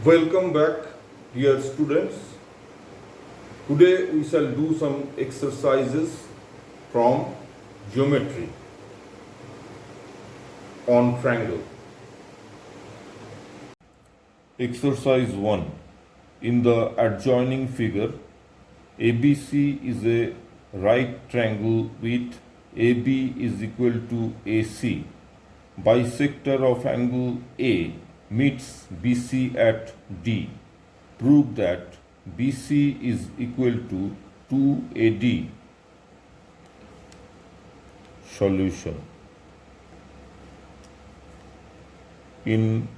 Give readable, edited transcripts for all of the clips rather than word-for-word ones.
Welcome back, dear students. Today we shall do some exercises from geometry on triangle. Exercise 1. In the adjoining figure, ABC is a right triangle with AB is equal to AC. Bisector of angle A meets BC at D. Prove that BC is equal to 2AD. Solution. In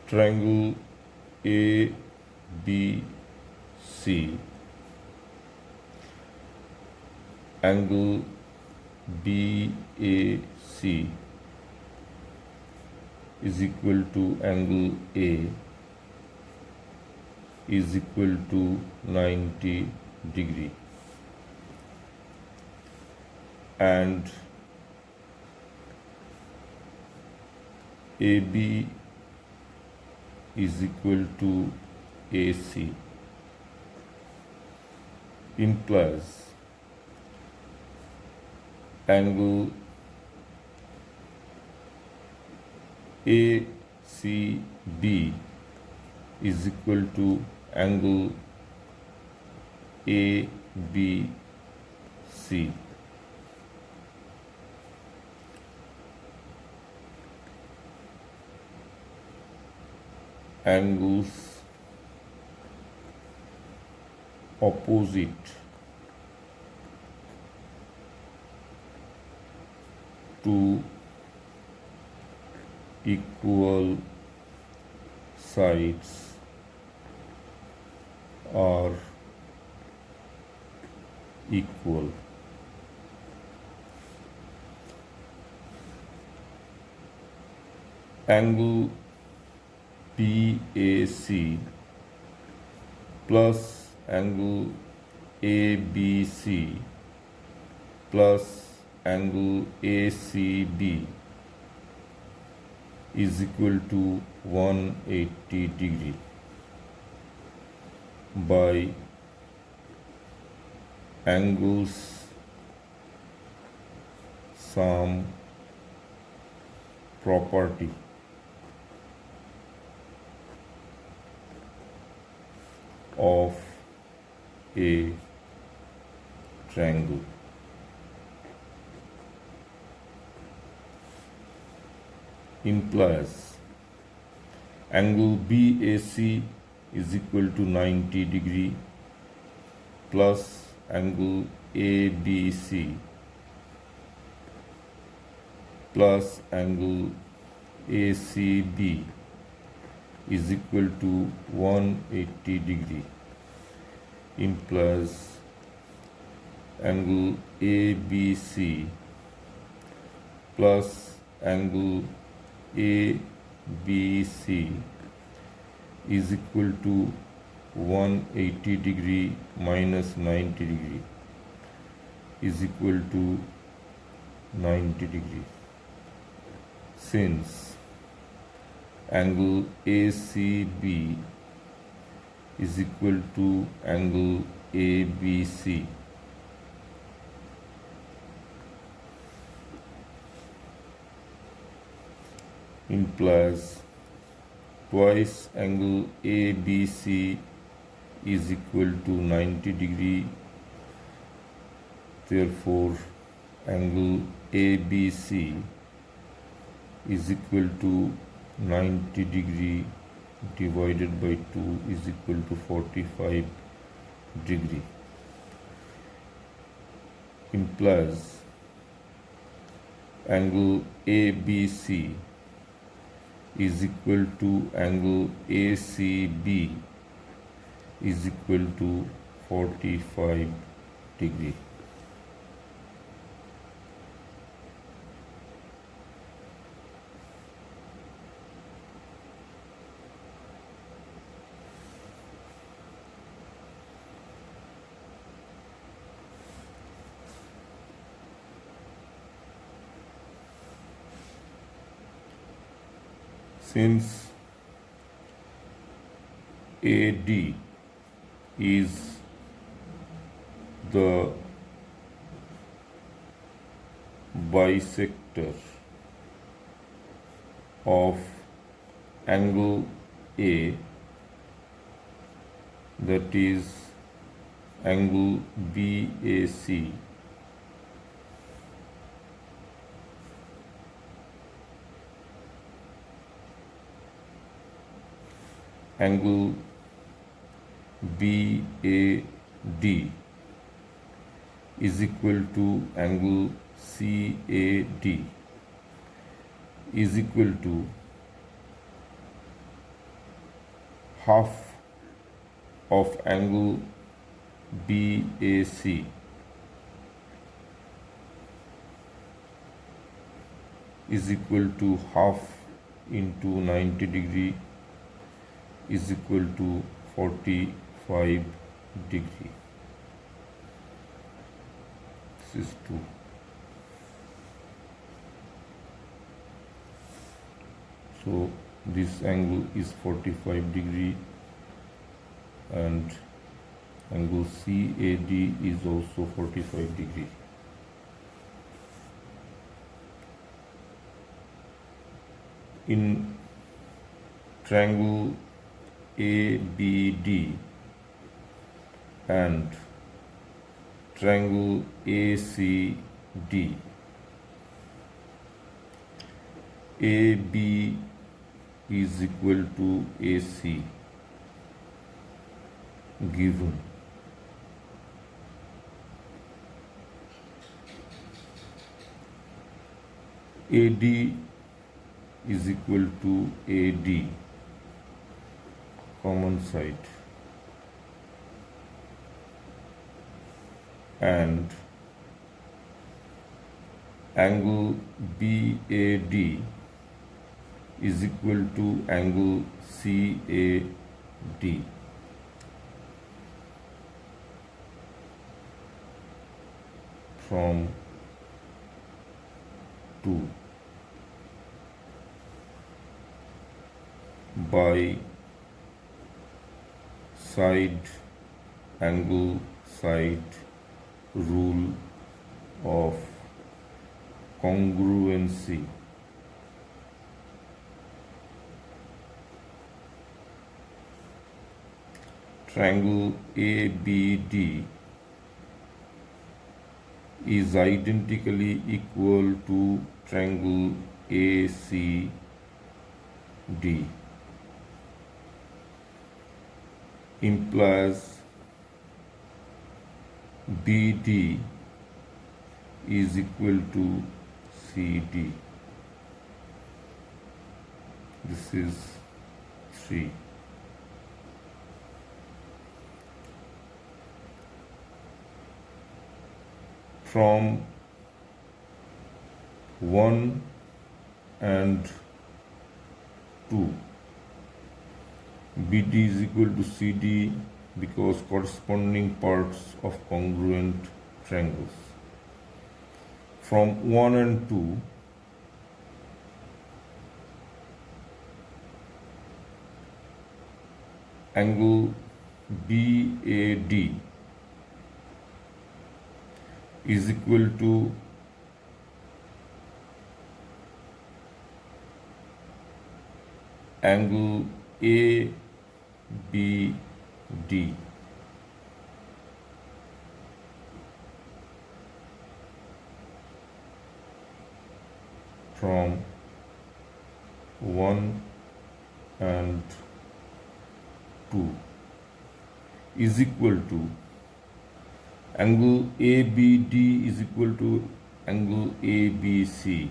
triangle ABC, angle BAC is equal to angle A is equal to 90 degree, and AB is equal to AC, implies angle ACB is equal to angle ABC. Angles opposite to equal sides are equal. Angle BAC plus angle ABC plus angle ACB is equal to 180 degree by angles sum property of a triangle. Implies angle BAC is equal to 90 degree plus angle ABC plus angle ACB is equal to 180 degree, implies angle ABC plus angle ABC is equal to 180 degree minus 90 degree is equal to 90 degree. Since angle ACB is equal to angle ABC, implies twice angle ABC is equal to 90 degree. Therefore, angle ABC is equal to 90 degree divided by 2 is equal to 45 degree. Implies angle ABC is equal to angle ACB is equal to 45 degree. Since AD is the bisector of angle A, that is angle BAC, angle BAD is equal to angle CAD is equal to half of angle BAC is equal to half into 90 degree is equal to 45 degree. This is 2. So this angle is 45 degree and angle CAD is also 45 degree. In triangle ABD and triangle ACD, AB is equal to AC given. AD is equal to AD, common side, and angle BAD is equal to angle CAD. From 2 by side angle side rule of congruency. Triangle ABD is identically equal to triangle ACD. Implies BD is equal to CD. This is 3. From 1 and 2, BD is equal to CD because corresponding parts of congruent triangles. From 1 and 2, angle BAD is equal to angle ABD. From 1 and 2 is equal to angle ABD is equal to angle ABC.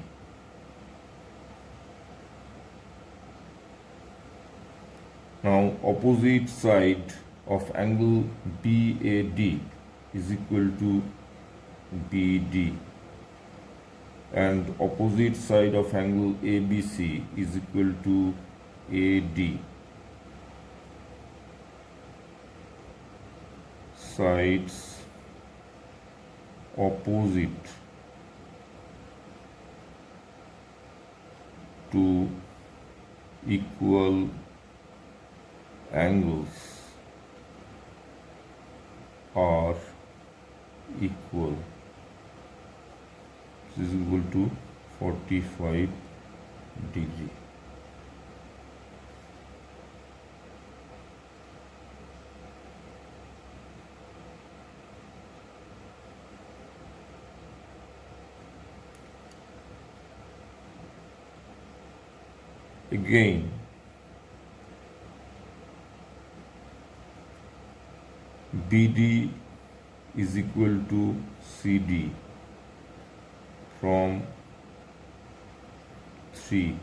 Now opposite side of angle BAD is equal to BD and opposite side of angle ABC is equal to AD. Sides opposite to equal angles are equal. This is equal to 45 degree. Again, BD is equal to CD from 3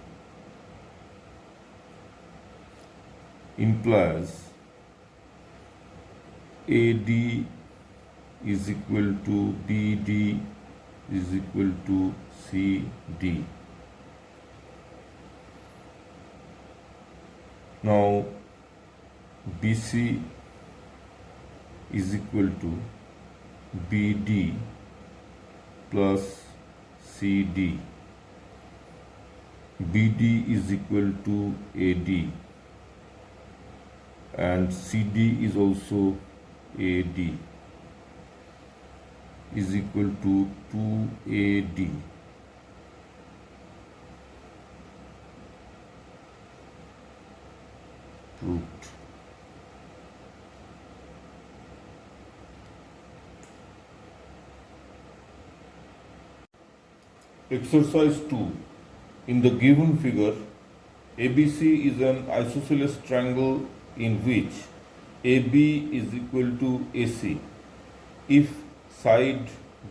implies AD is equal to BD is equal to CD. Now BC is equal to BD plus CD. BD is equal to AD and CD is also AD is equal to 2AD. Proved. Exercise 2. In the given figure, ABC is an isosceles triangle in which AB is equal to AC. If side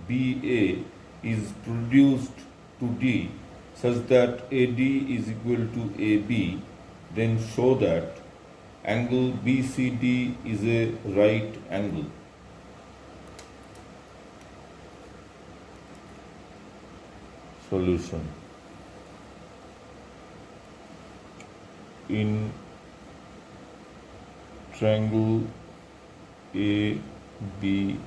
BA is produced to D such that AD is equal to AB, then show that angle BCD is a right angle. Solution. In triangle ABC,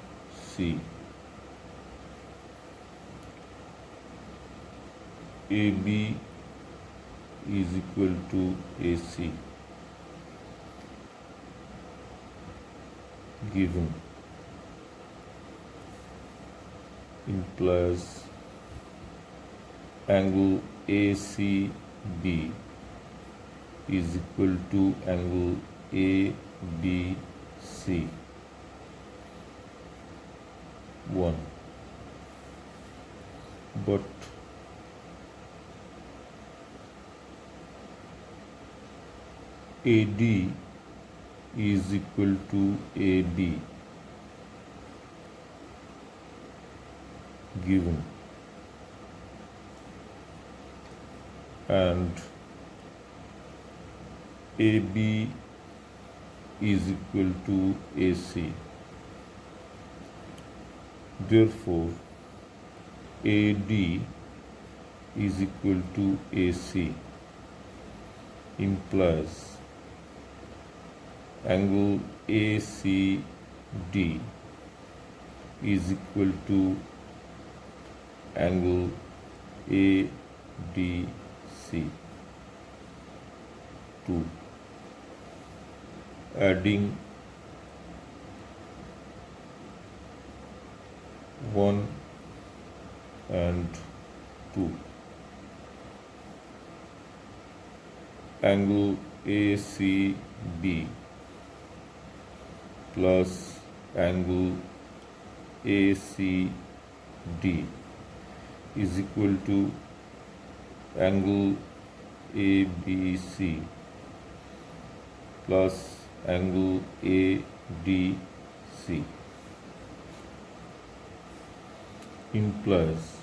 AB is equal to AC given implies angle ACB is equal to angle ABC 1. But AD is equal to AB given and AB is equal to AC. Therefore, AD is equal to AC implies angle ACD is equal to angle ADC 2. Adding 1 and 2. Angle ACB plus angle ACD is equal to angle ABC plus angle ADC implies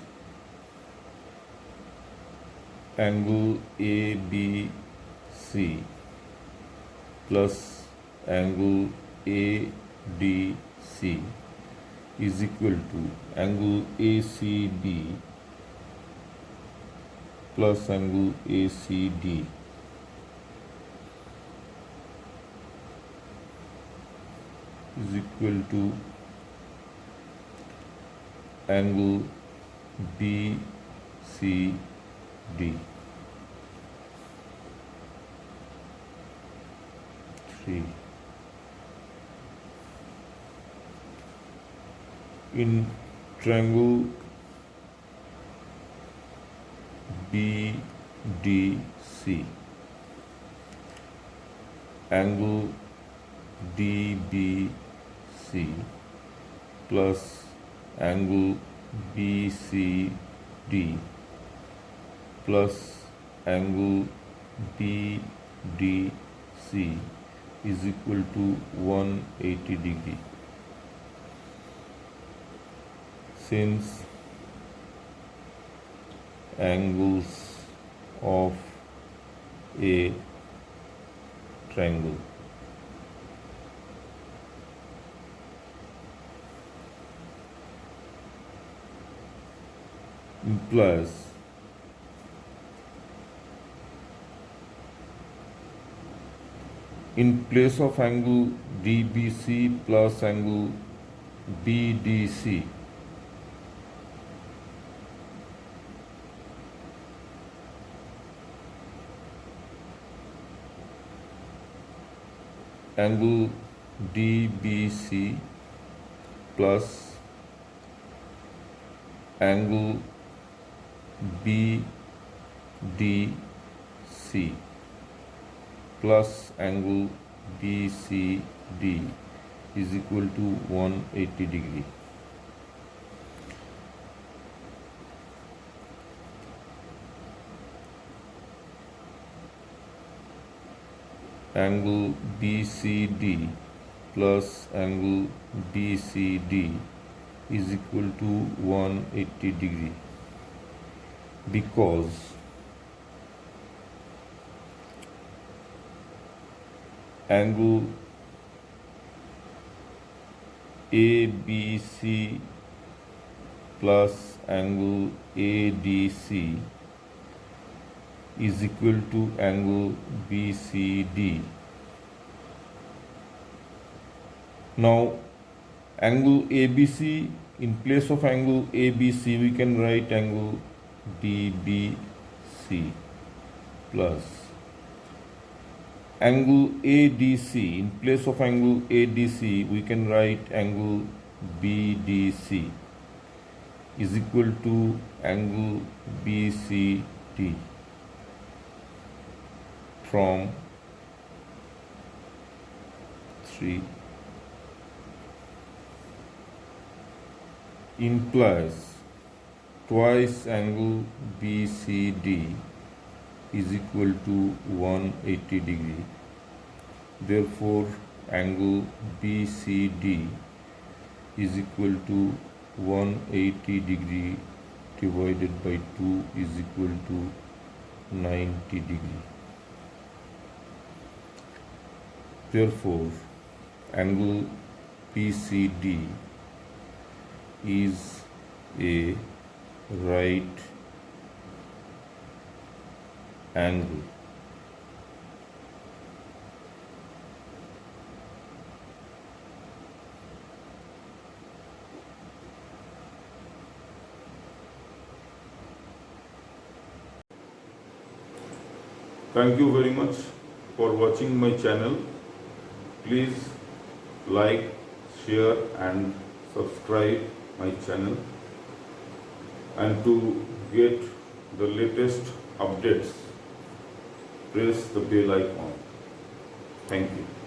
angle ABC plus angle ADC is equal to angle ACB plus angle ACD is equal to angle BCD. 3. 3. In triangle BDC, angle DBC plus angle BCD plus angle BDC is equal to 180 degree. Since angles of a triangle implies in place of angle DBC plus angle BDC, angle DBC plus angle BDC plus angle BCD is equal to 180 degree. Angle BCD plus angle BCD is equal to 180 degree because angle ABC plus angle ADC is equal to angle BCD. Now angle ABC, in place of angle ABC we can write angle DBC plus angle ADC, in place of angle ADC we can write angle BDC is equal to angle BCD. From 3 implies twice angle BCD is equal to 180 degree. Therefore, angle BCD is equal to 180 degree divided by 2 is equal to 90 degree. Therefore, angle BCD is a right angle. Thank you very much for watching my channel. Please like, share and subscribe my channel, and to get the latest updates press the bell icon. Thank you.